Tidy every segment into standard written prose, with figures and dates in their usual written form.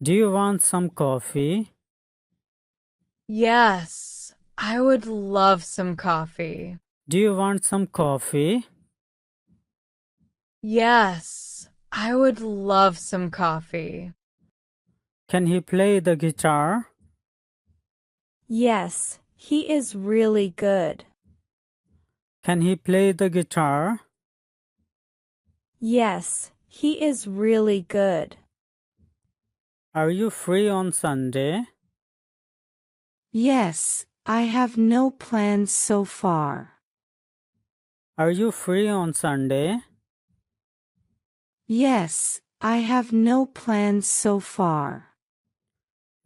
Do you want some coffee? Yes, I would love some coffee. Do you want some coffee? Yes, I would love some coffee. Can he play the guitar? Yes, he is really good. Can he play the guitar? Yes, he is really good. Are you free on Sunday? Yes, I have no plans so far. Are you free on Sunday? Yes, I have no plans so far.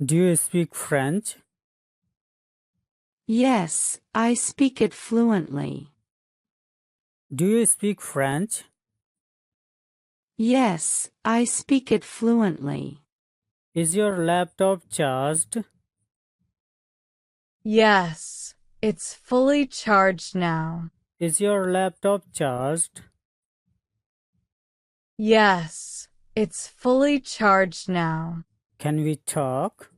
Do you speak French? Yes, I speak it fluently. Do you speak French? Yes, I speak it fluently. Is your laptop charged? Yes, it's fully charged now. Is your laptop charged? Yes, it's fully charged now. Can we talk?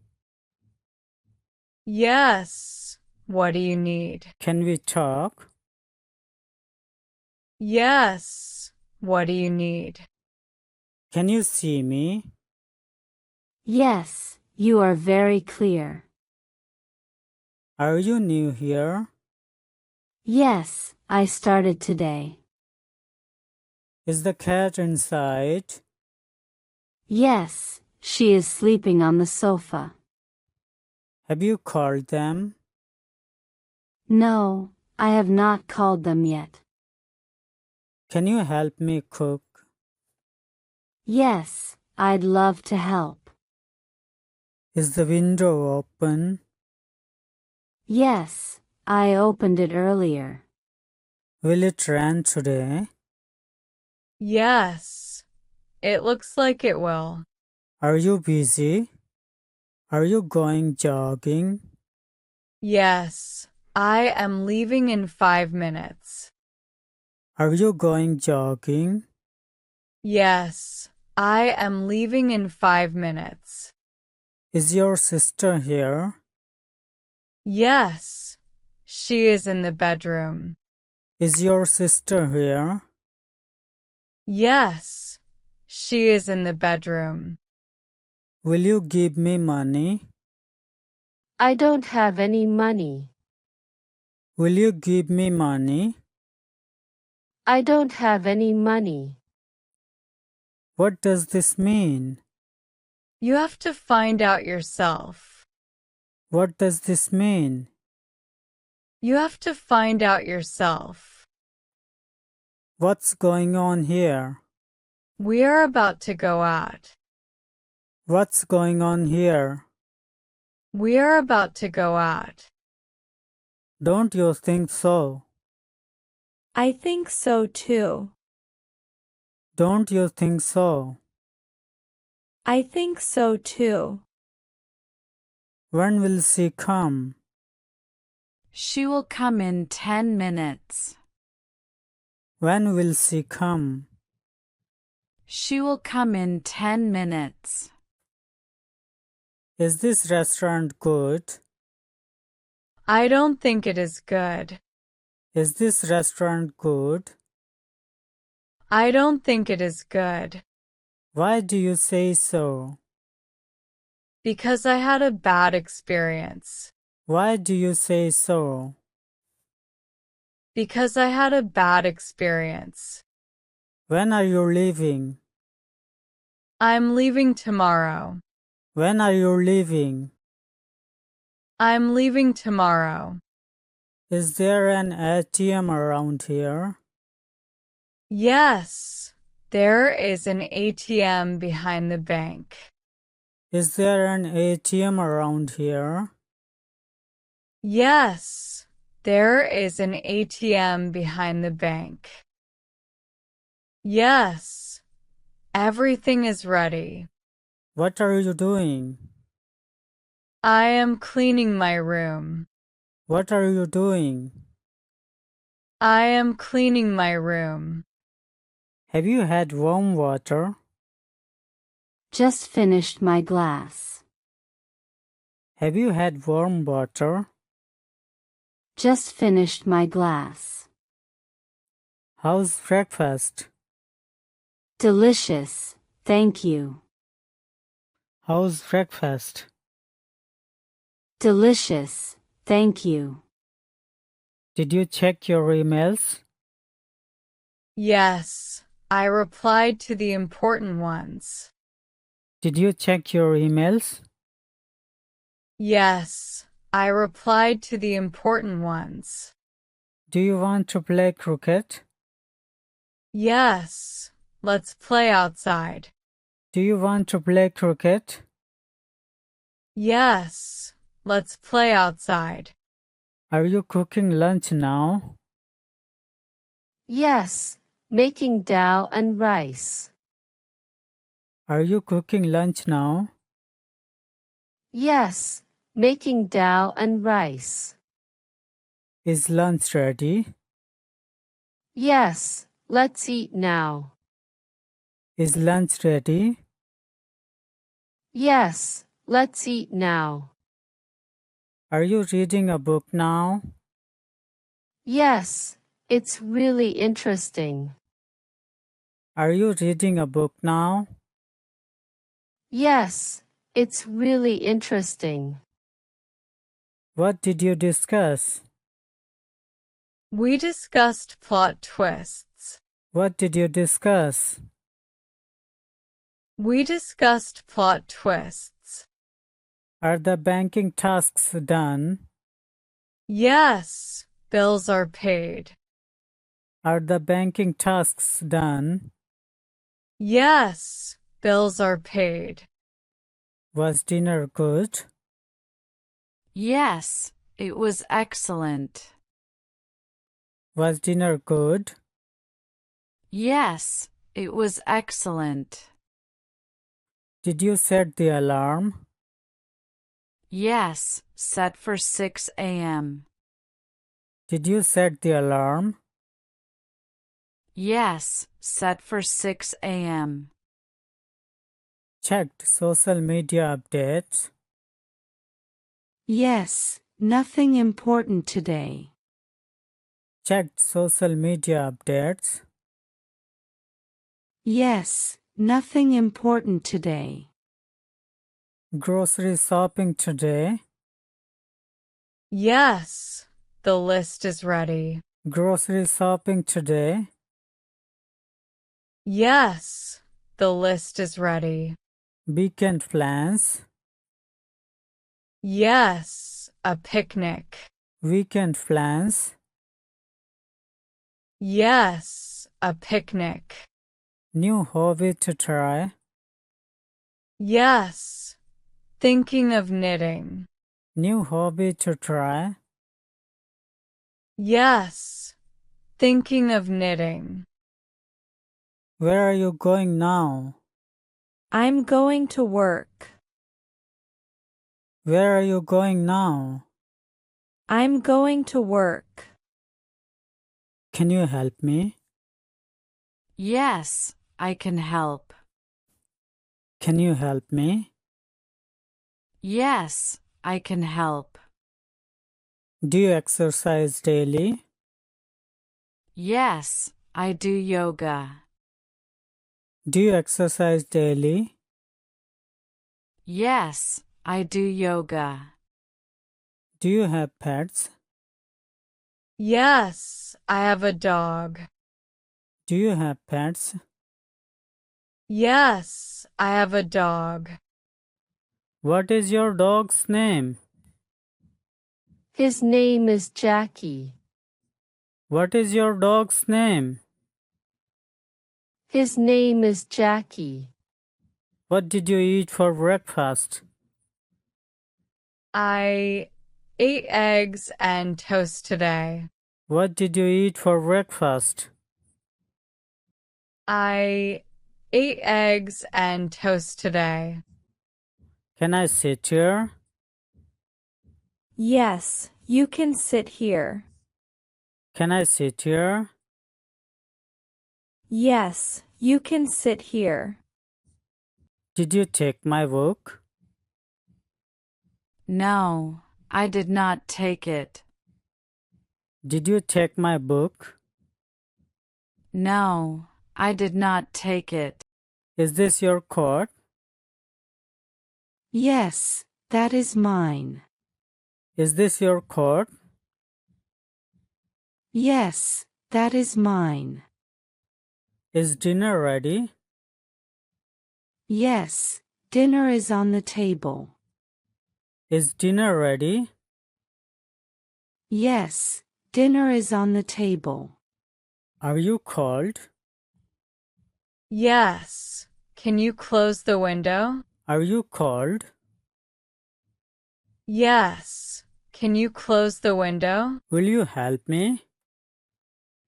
Yes, what do you need? Can we talk? Yes, what do you need? Can you see me? Yes, you are very clear. Are you new here? Yes, I started today. Is the cat inside? Yes, she is sleeping on the sofa. Have you called them? No, I have not called them yet. Can you help me cook? Yes, I'd love to help. Is the window open? Yes, I opened it earlier. Will it rain today? Yes, it looks like it will. Are you busy? Are you going jogging? Yes, I am leaving in 5 minutes. Are you going jogging? Yes, I am leaving in 5 minutes. Is your sister here? Yes, she is in the bedroom. Is your sister here? Yes, she is in the bedroom. Will you give me money? I don't have any money. Will you give me money? I don't have any money. What does this mean? You have to find out yourself. What does this mean? You have to find out yourself. What's going on here? We are about to go out. What's going on here? We are about to go out. Don't you think so? I think so too. Don't you think so? I think so too. When will she come? She will come in 10 minutes. When will she come? She will come in 10 minutes. Is this restaurant good? I don't think it is good. Is this restaurant good? I don't think it is good. Why do you say so? Because I had a bad experience. Why do you say so? Because I had a bad experience. When are you leaving? I'm leaving tomorrow. When are you leaving? I'm leaving tomorrow. Is there an ATM around here? Yes, there is an ATM behind the bank. Is there an ATM around here? Yes, there is an ATM behind the bank. Yes, everything is ready. What are you doing? I am cleaning my room. What are you doing? I am cleaning my room. Have you had warm water? Just finished my glass. Have you had warm water? Just finished my glass. How's breakfast? Delicious, thank you. How's breakfast? Delicious, thank you. Did you check your emails? Yes, I replied to the important ones. Did you check your emails? Yes, I replied to the important ones. Do you want to play cricket? Yes, let's play outside. Do you want to play cricket? Yes, let's play outside. Are you cooking lunch now? Yes, making dal and rice. Are you cooking lunch now? Yes, making dal and rice. Is lunch ready? Yes, let's eat now. Is lunch ready? Yes, let's eat now. Are you reading a book now? Yes, it's really interesting. Are you reading a book now? Yes, it's really interesting. What did you discuss? We discussed plot twists. What did you discuss? We discussed plot twists. Are the banking tasks done? Yes, bills are paid. Are the banking tasks done? Yes, bills are paid. Was dinner good? Yes, it was excellent. Was dinner good? Yes, it was excellent. Did you set the alarm? Yes, set for 6 a.m. Did you set the alarm? Yes, set for 6 a.m. Checked social media updates? Yes, nothing important today. Checked social media updates? Yes, nothing important today. Grocery shopping today? Yes, the list is ready. Grocery shopping today? Yes, the list is ready. Weekend plans? Yes, a picnic. Weekend plans? Yes, a picnic. New hobby to try? Yes, thinking of knitting. New hobby to try? Yes, thinking of knitting. Where are you going now? I'm going to work. Where are you going now? I'm going to work. Can you help me? Yes, I can help. Can you help me? Yes, I can help. Do you exercise daily? Yes, I do yoga. Do you exercise daily? Yes, I do yoga. Do you have pets? Yes, I have a dog. Do you have pets? Yes, I have a dog. What is your dog's name? His name is Jackie. What is your dog's name? His name is Jackie. What did you eat for breakfast? I ate eggs and toast today. What did you eat for breakfast? I ate eggs and toast today. Can I sit here? Yes, you can sit here. Can I sit here? Yes, you can sit here. Did you take my book? No, I did not take it. Did you take my book? No, I did not take it. Is this your coat? Yes, that is mine. Is this your coat? Yes, that is mine. Is dinner ready? Yes, dinner is on the table. Is dinner ready? Yes, dinner is on the table. Are you cold? Yes. Can you close the window? Are you cold? Yes. Can you close the window? Will you help me?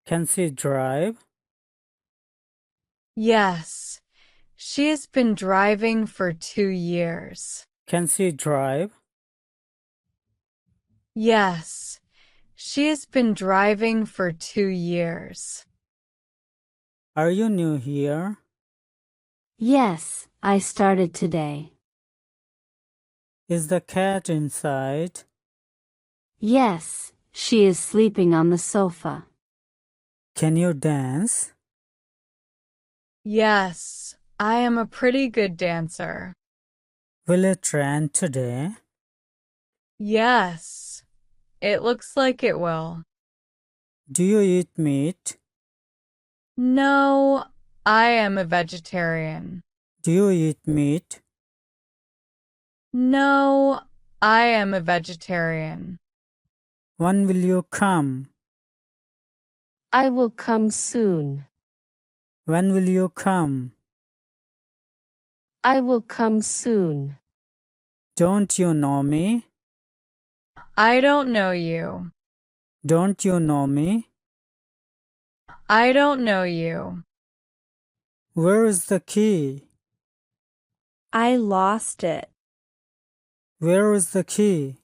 Can she drive? Yes. She has been driving for 2 years. Can she drive? Yes. She has been driving for 2 years. Are you new here? Yes, I started today. Is the cat inside? Yes, she is sleeping on the sofa. Can you dance? Yes. I am a pretty good dancer. Will it rain today? Yes. It looks like it will. Do you eat meat? No, I am a vegetarian. Do you eat meat? No, I am a vegetarian. When will you come? I will come soon. When will you come? I will come soon. Don't you know me? I don't know you. Don't you know me? I don't know you. Where is the key? I lost it. Where is the key?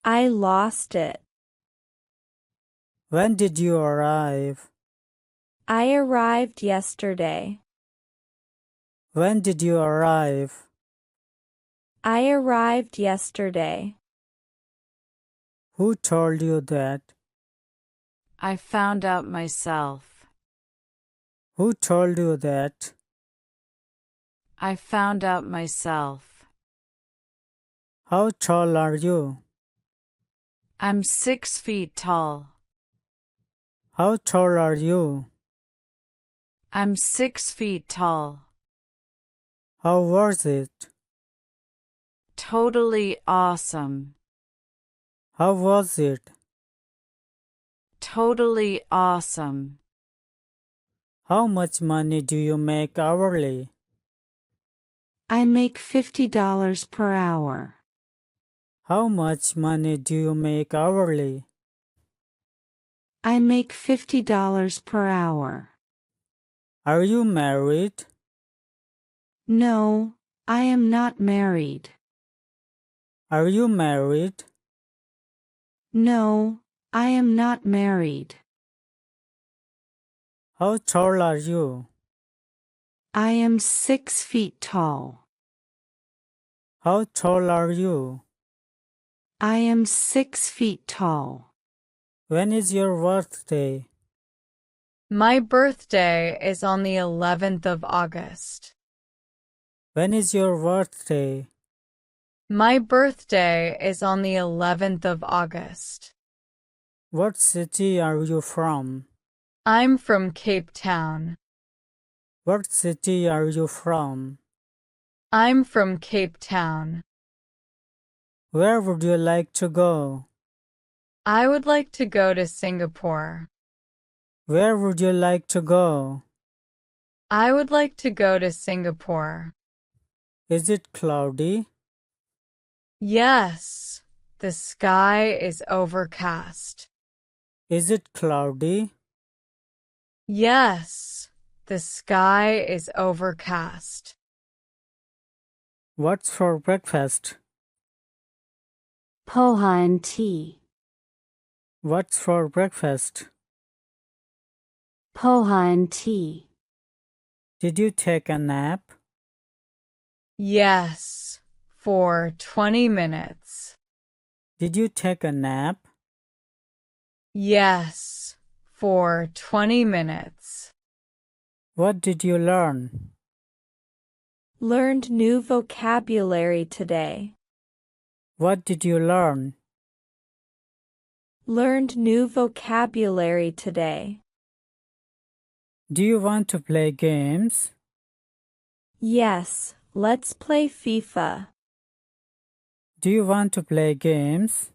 I lost it. When did you arrive? I arrived yesterday. When did you arrive? I arrived yesterday. Who told you that? I found out myself. Who told you that? I found out myself. How tall are you? I'm 6 feet tall. How tall are you? I'm 6 feet tall. How was it? Totally awesome. How was it? Totally awesome. How much money do you make hourly? I make $50 per hour. How much money do you make hourly? I make $50 per hour. Are you married? No, I am not married. Are you married? No, I am not married. How tall are you? I am 6 feet tall. How tall are you? I am 6 feet tall. When is your birthday? My birthday is on the 11th of August. When is your birthday? My birthday is on the 11th of August. What city are you from? I'm from Cape Town. What city are you from? I'm from Cape Town. Where would you like to go? I would like to go to Singapore. Where would you like to go? I would like to go to Singapore. Is it cloudy? Yes, the sky is overcast. Is it cloudy? Yes, the sky is overcast. What's for breakfast? Poha and tea. What's for breakfast? Poha and tea. Did you take a nap? Yes, for 20 minutes. Did you take a nap? Yes, for 20 minutes. What did you learn? Learned new vocabulary today. What did you learn? Learned new vocabulary today. Do you want to play games? Yes, let's play FIFA. Do you want to play games?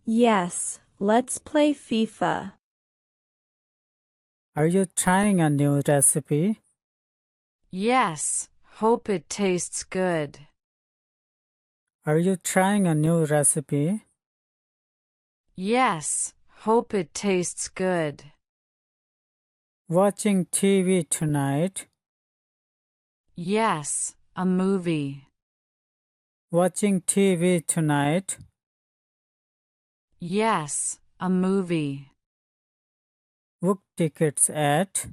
Yes, let's play FIFA. Are you trying a new recipe? Yes, hope it tastes good. Are you trying a new recipe? Yes, hope it tastes good. Watching TV tonight? Yes, a movie. Watching TV tonight? Yes, a movie. Book tickets at?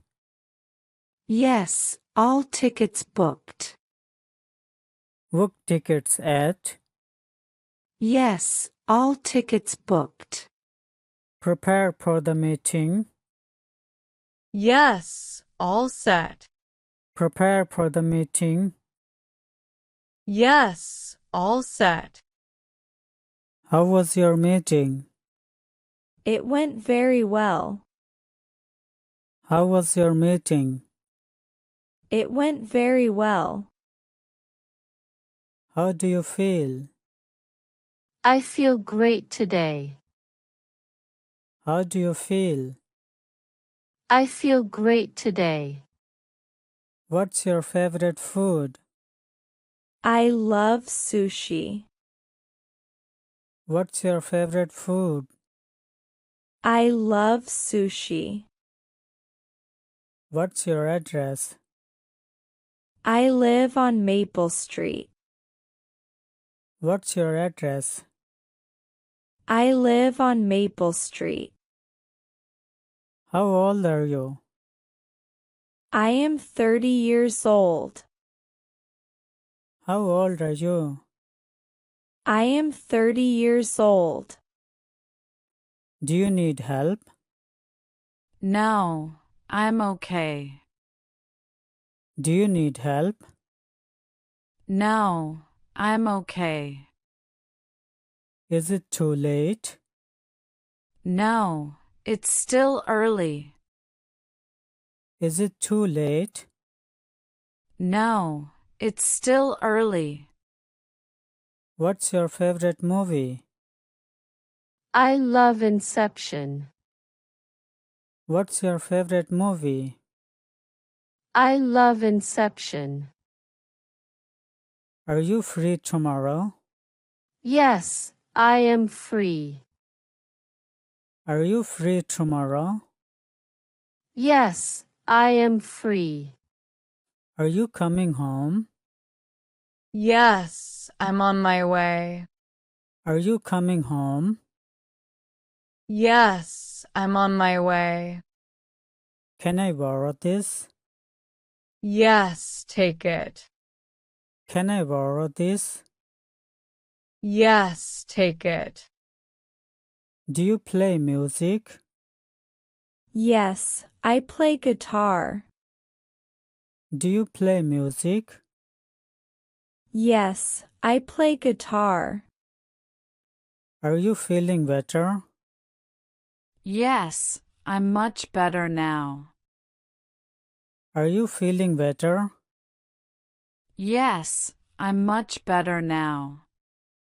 Yes, all tickets booked. Book tickets at? Yes, all tickets booked. Prepare for the meeting. Yes, all set. Prepare for the meeting. Yes, all set. How was your meeting? It went very well. How was your meeting? It went very well. How do you feel? I feel great today. How do you feel? I feel great today. What's your favorite food? I love sushi. What's your favorite food? I love sushi. What's your address? I live on Maple Street. What's your address? I live on Maple Street. How old are you? I am 30 years old. How old are you? I am 30 years old. Do you need help? No, I'm okay. Do you need help? No, I'm okay. Is it too late? No, it's still early. Is it too late? No, it's still early. What's your favorite movie? I love Inception. What's your favorite movie? I love Inception. Are you free tomorrow? Yes, I am free. Are you free tomorrow? Yes, I am free. Are you coming home? Yes, I'm on my way. Are you coming home? Yes, I'm on my way. Can I borrow this? Yes, take it. Can I borrow this? Yes, take it. Do you play music? Yes, I play guitar. Do you play music? Yes, I play guitar. Are you feeling better? Yes, I'm much better now. Are you feeling better? Yes, I'm much better now.